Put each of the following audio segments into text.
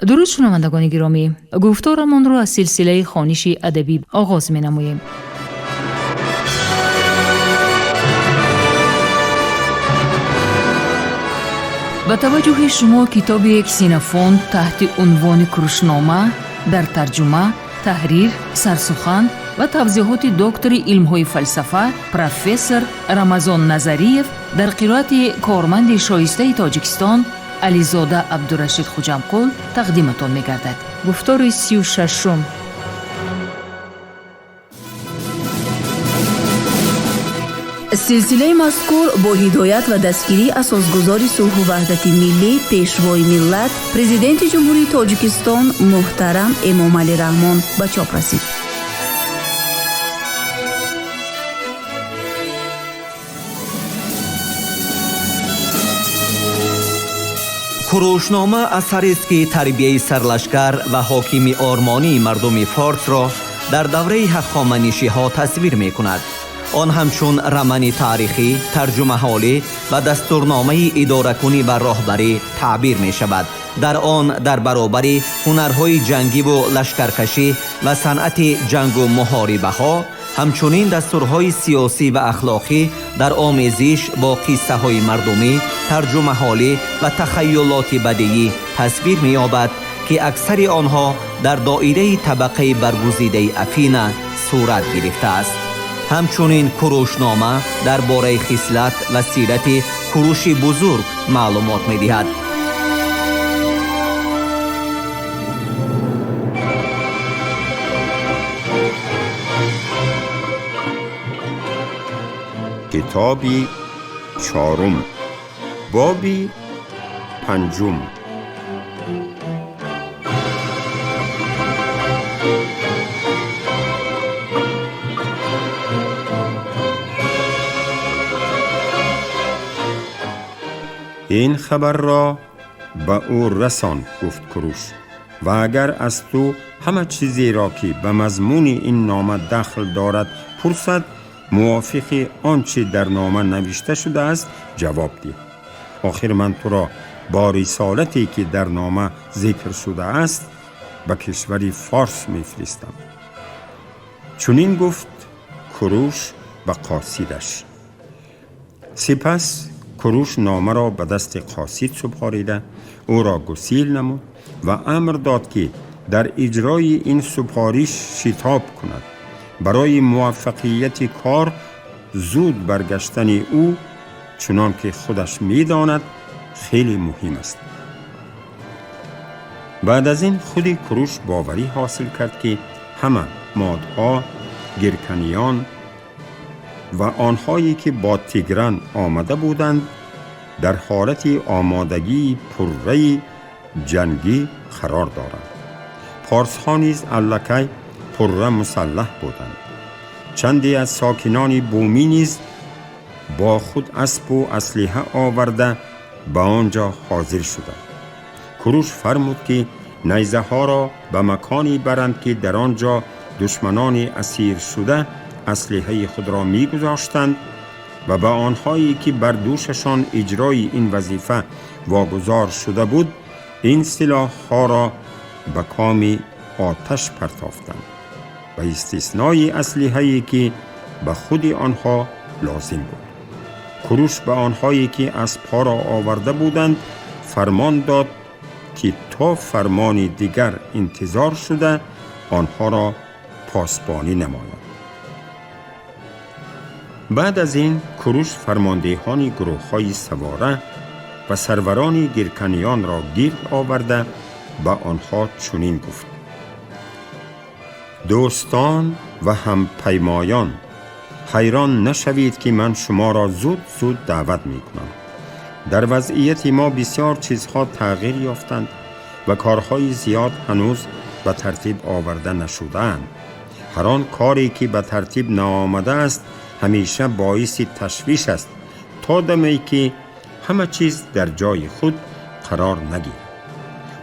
درود شنوندگان گرامی، گفتارمان را از سلسله خوانش ادبی آغاز می‌نماییم. با توجه شما کتاب کسینوفونت تحت عنوان کروشنامه در ترجمه، تحریر، سرسخن و توضیحات دکتر علم‌های فلسفه پروفسور رمضان نظریف در قرائت کارمند شایسته تاجیکستان علیزاده عبدالرشید خوجمقل تقدیمتان می‌گردد. گفتار 36. سلسله مذکور با هدایت و دستگیری اساسگزار صلح و وحدت ملی پیشوای ملت پرزیدنت جمهوری تاجیکستان محترم امامعلی رحمان به چاپ رسید. کروشنامه اثری است که تربیه سرلشکر و حاکمی آرمانی مردم فارس را در دوره هخامنشی‌ها تصویر می‌کند. آن همچون رمانی تاریخی، ترجمه حالی و دستورنامه اداره‌کنی و راهبری تعبیر می‌شود. در آن در برابر هنرهای جنگی و لشکرکشی و صنعت جنگ و محاربه‌ها، همچنین دستورهای سیاسی و اخلاقی در آمیزش با قصه های مردمی، ترجمه حالی و تخیلات بدیعی تصویر می‌یابد که اکثر آنها در دایره طبقه برگزیده افینه صورت گرفته است. همچنین کروشنامه درباره خصلت و سیرت کوروش بزرگ معلومات می‌دهد. کتابی 4، بابی 5. این خبر را به او رسان، گفت کوروش، و اگر از تو همه چیزی را که به مضمون این نامه دخل دارد پرسد، موافق آنچه در نامه نوشته شده است جواب ده. آخر من تو را با رسالتی که در نامه ذکر شده است به کشور فارس میفرستم. چنین گفت کوروش به قاصدش. سپس کوروش نامه را به دست قاصد سپاریده او را گسیل نمود و امر داد که در اجرای این سپارش شتاب کند. برای موفقیت کار زود برگشتن او، چنان که خودش می‌داند، خیلی مهم است. بعد از این خود کوروش باوری حاصل کرد که همه مادها، گرکنیان و آنهایی که با تیگران آمده بودند در حالت آمادگی پرره جنگی قرار دارند. پارس‌ها نیز الکی پرره مسلح بودند. چندی از ساکنان بومی نیز با خود اسب و اسلحه آورده به آنجا حاضر شدند. کوروش فرمود که نیزه ها را به مکانی برند که در آنجا دشمنان اسیر شده اسلحه خود را می گذاشتند و به آنهایی که بر دوششان اجرای این وظیفه واگذار شده بود این سلاح ها را به کام آتش پرتافتند و استثنای اسلحه‌ای که به خود آنها لازم بود. کوروش به آنهایی که اسب‌ها را آورده بودند فرمان داد که تا فرمان دیگر انتظار شده آنها را پاسبانی نماید. بعد از این کوروش فرماندهان گروه‌های سواره و سروران گرکنیان را گرد آورده به آنها چنین گفت: دوستان و هم پیمایان، حیران نشوید که من شما را زود زود دعوت می کنم. در وضعیت ما بسیار چیزها تغییر یافتند و کارهای زیاد هنوز به ترتیب آورده نشده‌اند. هر آن کاری که به ترتیب نآمده است همیشه باعث تشویش است تا دمی که همه چیز در جای خود قرار نگیرد.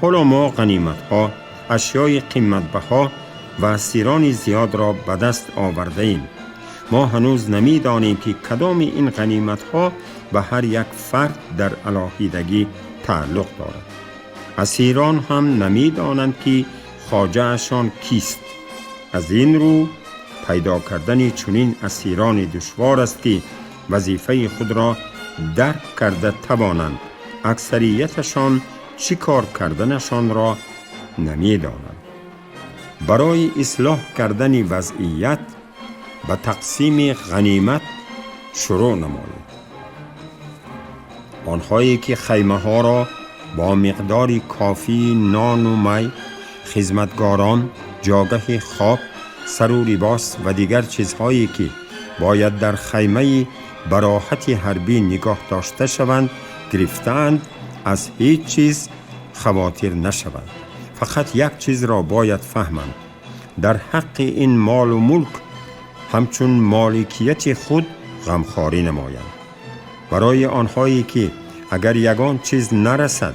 حالا ما غنیمت‌ها، اشیای قیمت‌بها و اسیران زیاد را به دست آورده ایم. ما هنوز نمی‌دانیم که کدام این غنیمت‌ها به هر یک فرد در علاهیدگی تعلق دارد. اسیران هم نمی‌دانند که خواجه‌شان کیست. از این رو پیدا کردن چنین اسیران دشوار است که وظیفه خود را درک کرده توانند. اکثریتشان چی کار کردنشان را نمی‌دانند. برای اصلاح کردن وضعیت به تقسیم غنیمت شروع نمایید. آنهایی که خیمه ها را با مقدار کافی نان و می، خدمتگاران، جاگه خواب، سر و لباس و دیگر چیزهایی که باید در خیمه براحت حربی نگاه داشته شوند گرفتند، از هیچ چیز خواطر نشوند. فقط یک چیز را باید فهمند: در حق این مال و ملک همچون مالکیت خود غمخواری نمایند. برای آنهایی که اگر یگان چیز نرسد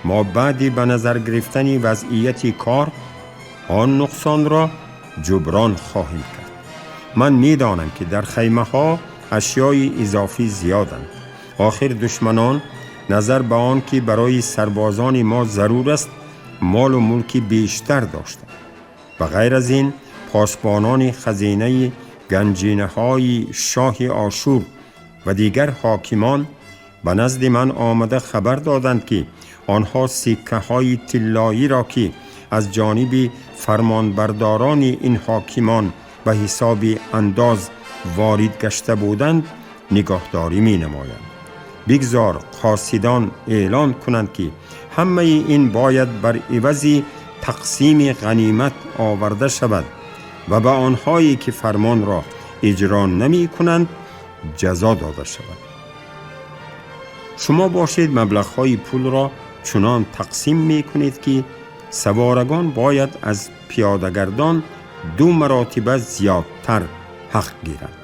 ما بعدی به نظر گرفتن وضعیت کار آن نقصان را جبران خواهیم کرد. من می‌دانم که در خیمه ها اشیای اضافی زیادند. آخر دشمنان نظر به آن که برای سربازان ما ضرور است مال و ملک بیشتر داشتند. و غیر از این پاسبانان خزینه گنجینه های شاه آشور و دیگر حاکمان به نزد من آمده خبر دادند که آنها سکه های طلایی را که از جانب فرمانبرداران این حاکمان به حساب انداز وارد گشته بودند نگهداری می نمایند. بگذار قاصدان اعلان کنند که همه این باید بر عوض تقسیم غنیمت آورده شود و به آنهایی که فرمان را اجرا نمی کنند جزا داده شود. شما باشید مبلغ‌های پول را چنان تقسیم می کنید که سوارگان باید از پیاده‌گردان 2 مراتب زیادتر حق گیرند.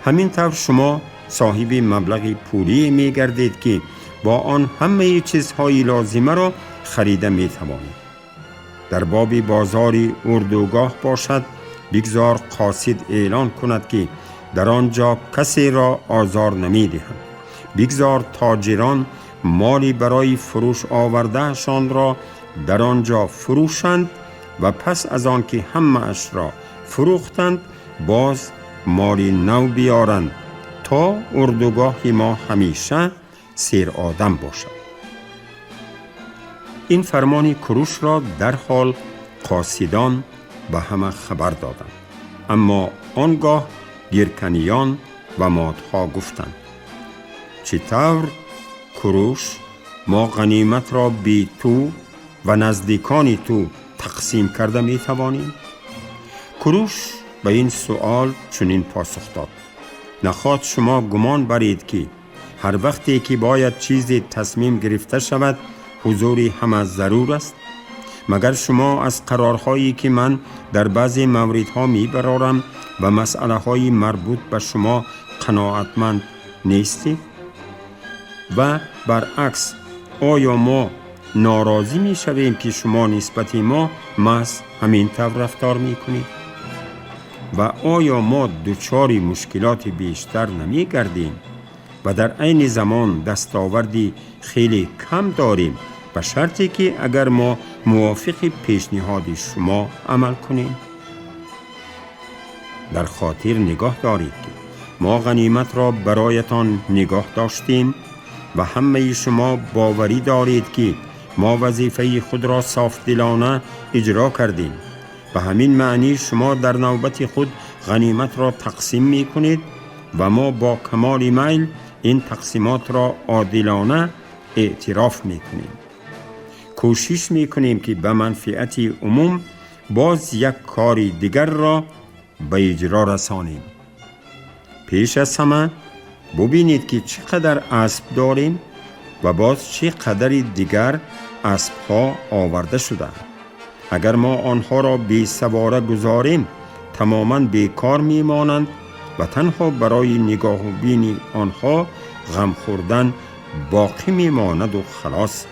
همین طور شما صاحب مبلغ پولی می گردید که با آن همه چیزهای لازمه را خریده می توانید. در باب بازاری اردوگاه باشد، بگذار قاصد اعلان کند که در آنجا کسی را آزار نمی دهند. بگذار تاجران مالی برای فروش آوردهشان را در آنجا فروشند و پس از آن که همه اش را فروختند باز مالی نو بیارند تا اردوگاه ما همیشه سیر آدم باشد. این فرمان کروش را در حال قاصدان به همه خبر دادند. اما آنگاه گرکنیان و مادها گفتند: چطور کروش ما غنیمت را بی تو و نزدیکان تو تقسیم کرده می توانیم؟ کروش به این سؤال چنین پاسخ داد: نخواهد شما گمان برید که هر وقتی که باید چیزی تصمیم گرفته شود حضور همه ضرور است؟ مگر شما از قرارهایی که من در بعضی موردها می برارم و مسئله های مربوط به شما قناعتمند نیستید؟ و برعکس آیا ما ناراضی می شویم که شما نسبت ما محض همین طور رفتار می کنید؟ و آیا ما دچار مشکلات بیشتر نمی گردیم و در عین زمان دستاوردی خیلی کم داریم به شرطی که اگر ما موافق پیشنهاد شما عمل کنیم؟ در خاطر نگاه دارید که ما غنیمت را برایتان نگاه داشتیم و همه شما باوری دارید که ما وظیفه خود را صافدلانه اجرا کردیم. به همین معنی شما در نوبت خود غنیمت را تقسیم می کنید و ما با کمال میل این تقسیمات را عادلانه اعتراف می کنیم. کوشش می کنیم که به منفعت عموم باز یک کاری دیگر را به اجرا رسانیم. پیش از همه ببینید که چقدر اسب داریم و باز چقدر دیگر اسب ها آورده شده. اگر ما آنها را بی سواره گذاریم تماما بیکار می مانند و تنها برای نگاه و بین آنها غم خوردن باقی می ماند و خلاص.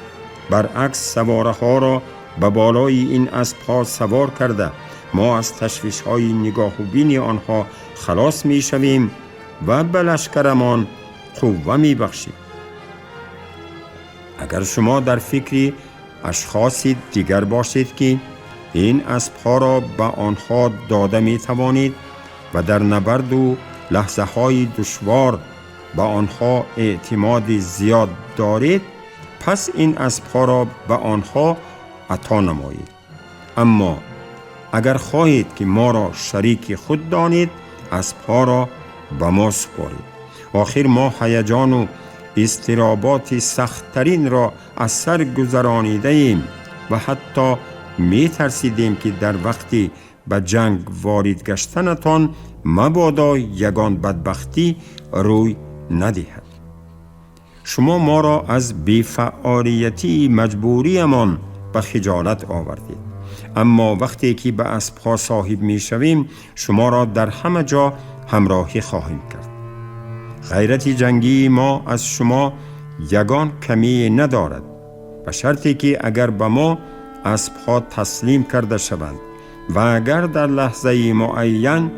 برعکس سواره ها را به بالای این اسب ها سوار کرده ما از تشویش های نگاه و بین آنها خلاص می شویم و به لشکرمان قوه می بخشیم. اگر شما در فکری اشخاص دیگر باشید که این اسب‌ها را به آنها داده می توانید و در نبرد و لحظه های دشوار به آنها اعتماد زیاد دارید، پس این اسب‌ها را به آنها عطا نمایید. اما اگر خواهید که ما را شریک خود دانید، اسب‌ها را به ما سپارید. آخر ما هیجان و اضطرابات سخت‌ترین را از سر گذرانیده ایم و حتی می ترسیدیم که در وقتی به جنگ وارد گشتنتان مبادا یگان بدبختی روی ندهد. شما ما را از بی‌فعالیتی مجبوریمان به خجالت آوردید، اما وقتی که به اسب‌ها صاحب می شویم شما را در همه جا همراهی خواهیم کرد. غیرت جنگی ما از شما یگان کمی ندارد، به شرطی که اگر به ما اسب‌ها تسلیم کرده شوند و اگر در لحظه معین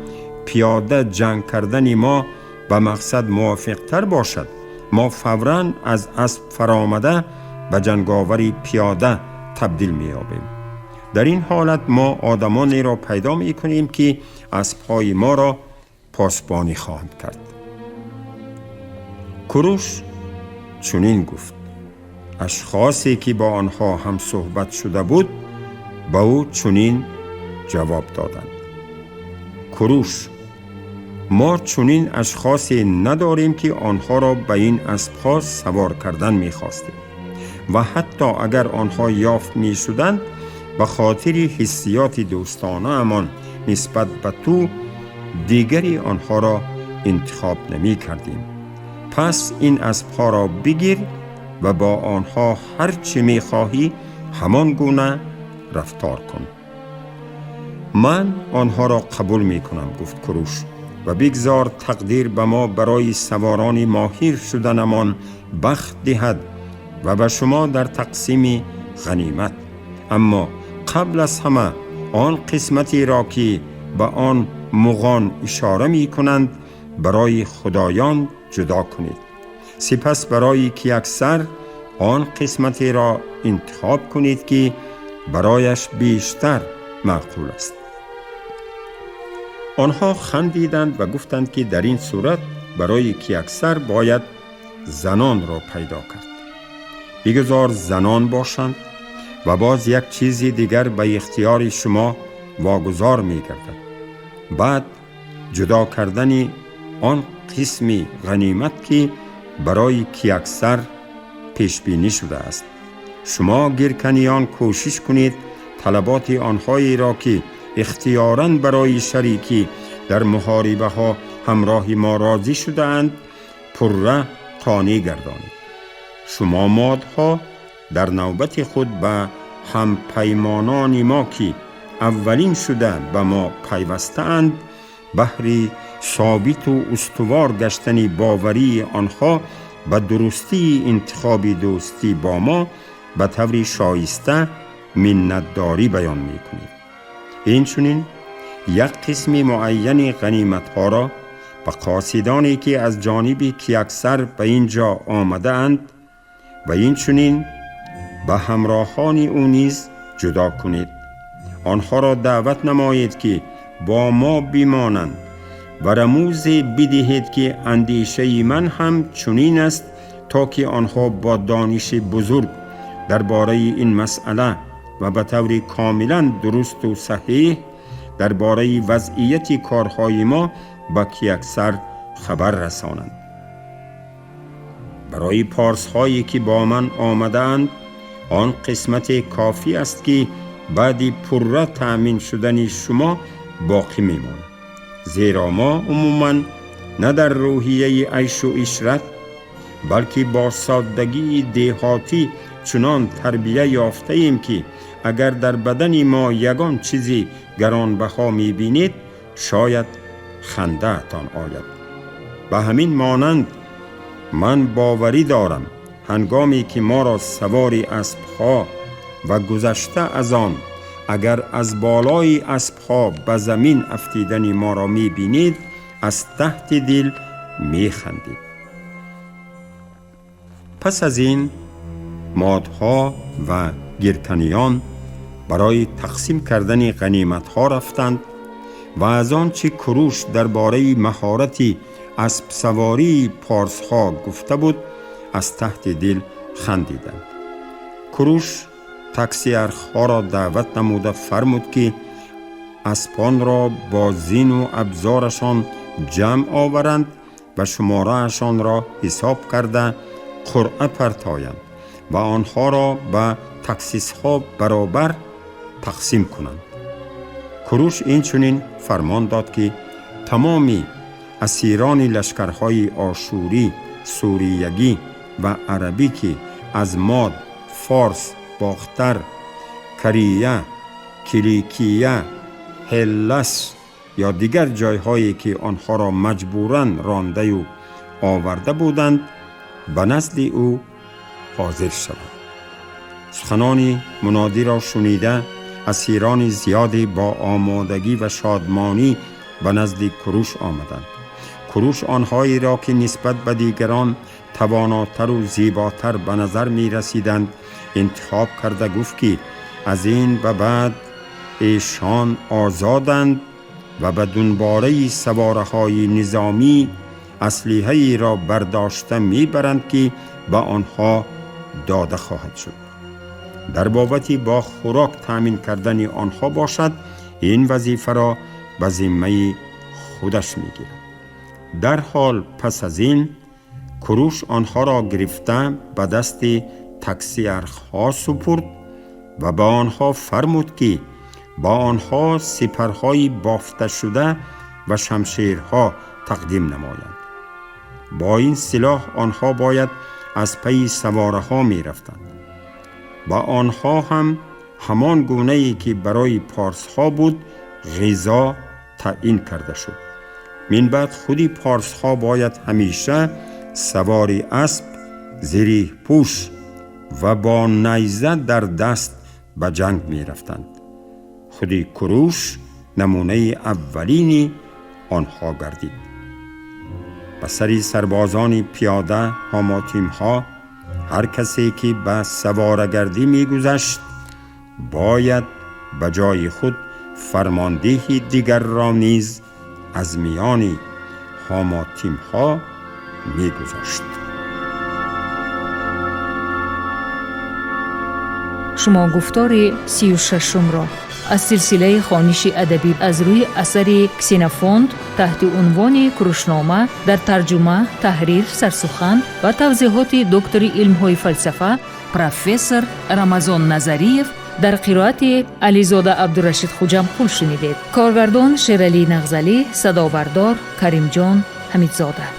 پیاده جنگ کردن ما به مقصد موافق تر باشد، ما فوراً از اسب فرآمده به جنگاوری پیاده تبدیل می یابیم. در این حالت ما آدمانی را پیدا می کنیم که اسب‌های ما را پاسبانی خواهند کرد. کوروش چنین گفت. اشخاصی که با آنها هم صحبت شده بود به او چنین جواب دادند: کوروش، ما چنین اشخاصی نداریم که آنها را به این اسب‌ها سوار کردن می‌خواستیم و حتی اگر آنها یافت می‌شدند به خاطر حسیات دوستانه امان نسبت به تو دیگری آنها را انتخاب نمی کردیم. پس این اسب‌ها را بگیر و با آنها هر چی می خواهی همان گونه رفتار کن. من آنها را قبول می کنم، گفت کوروش، و بگذار تقدیر به ما برای سواران ماهر شدنمان بخت دهد و به شما در تقسیم غنیمت. اما قبل از همه آن قسمتی را که به آن مغان اشاره می کنند برای خدایان جدا کنید. سپس برای که اکثر آن قسمتی را انتخاب کنید که برایش بیشتر معقول است. آنها خندیدند و گفتند که در این صورت برای که اکثر باید زنان را پیدا کرد. بگذار زنان باشند و باز یک چیز دیگر به اختیار شما واگذار می گردد. بعد جدا کردن آن قسمی غنیمت که برای کی اکثر پیش بینی شده است. شما گرکنیان کوشش کنید طلبات آنهایی را که اختیاراً برای شریکی در محاربه ها همراه ما راضی شده اند پرره قانع گردانید. شما مادها در نوبت خود به هم پیمانان ما که اولین شده به ما پیوسته اند بهر ثابت و استوار گشتن باوری آنها به درستی انتخاب دوستی با ما به طور شایسته منتداری بیان می کنید. این چنین یک قسم معین غنیمت ها را به قاصدانی که از جانبی که اکثر به اینجا آمده اند و این چنین به همراهان او نیز جدا کنید. آنها را دعوت نمایید که با ما بمانند و رموز بدهید که اندیشه من هم چنین است تا که آنها با دانش بزرگ درباره این مسئله و به طور کاملا درست و صحیح درباره وضعیت کارهای ما با کی اکثر خبر رسانند. برای پارس هایی که با من آمده اند آن قسمت کافی است که بعد پرره تأمین شدن شما باقی میماند، زیرا ما عموماً نه در روحیه عیش و عشرت بلکه با سادگی دهاتی چنان تربیه یافته ایم که اگر در بدن ما یگان چیزی گرانبها میبینید شاید خنده تان آید. به همین مانند من باوری دارم هنگامی که ما را سواری اسبها و گذشته از آن اگر از بالای اسبها به زمین افتیدن ما را میبینید از تحت دل میخندید. پس از این مادها و گرکنیان برای تقسیم کردن غنیمت‌ها رفتند و از آنچه کروش درباره مهارت اسب سواری پارس‌ها گفته بود از ته دل خندیدند. کروش تاکسیرها را دعوت نموده فرمود که اسبان را با زین و ابزارشان جمع آورند و شماره‌شان را حساب کرده قرعه پرتایند و آنها را به تاکسیس‌ها برابر تقسیم کنند. کروش اینچنین فرمان داد که تمامی اسیران لشکرهای آشوری، سوریگی و عربی که از ماد، فارس، باختر، کریه، کلیکیه، هلس یا دیگر جایهایی که آنها را مجبوراً رانده و آورده بودند به نزد او حاضر شوند. سخنان منادی را شنیده اسیران زیادی با آمادگی و شادمانی به نزد کروش آمدند. کروش آنهایی را که نسبت به دیگران تواناتر و زیباتر به نظر می رسیدند انتخاب کرده گفت که از این به بعد ایشان آزادند و به دنباره سواره‌های نظامی اسلحه‌ای را برداشته میبرند که به آنها داده خواهد شد. در بابت با خوراک تامین کردن آنها باشد، این وظیفه را به ذمه خودش میگیرد. در حال پس از این کروش آنها را گرفته به دست تاکسیرها سپرد و به آنها فرمود که با آنها سپرهای بافته شده و شمشیرها تقدیم نمایند. با این سلاح آنها باید از پی سوارها می رفتند. با آنها هم همان گونه‌ای که برای پارس‌ها بود غذا تعیین کرده شد. من بعد خودی پارس‌ها باید همیشه سواری اسب، زره پوش و با نیزه در دست به جنگ می رفتند. خودی کروش نمونه اولین آنها گردید. به سری سربازان پیاده هاماتیم ها هر کسی که به سوارگردی می گذشت باید به جای خود فرماندهی دیگر را نیز از میان هاماتیم ها می گذاشت. شما گفتار 36 را از سلسله خوانش ادبی از روی اثر کسینافونت تحت عنوان کروشنامه در ترجمه، تحریر، سرسخن و توضیحات دکتر علم‌های فلسفه پروفسور رمضان نظریف در قرائت علیزاده عبدالرشید خوجمقل شنیدید. کارگردان شیرعلی نغزلی، صدابردار کریم جان حمیدزاده.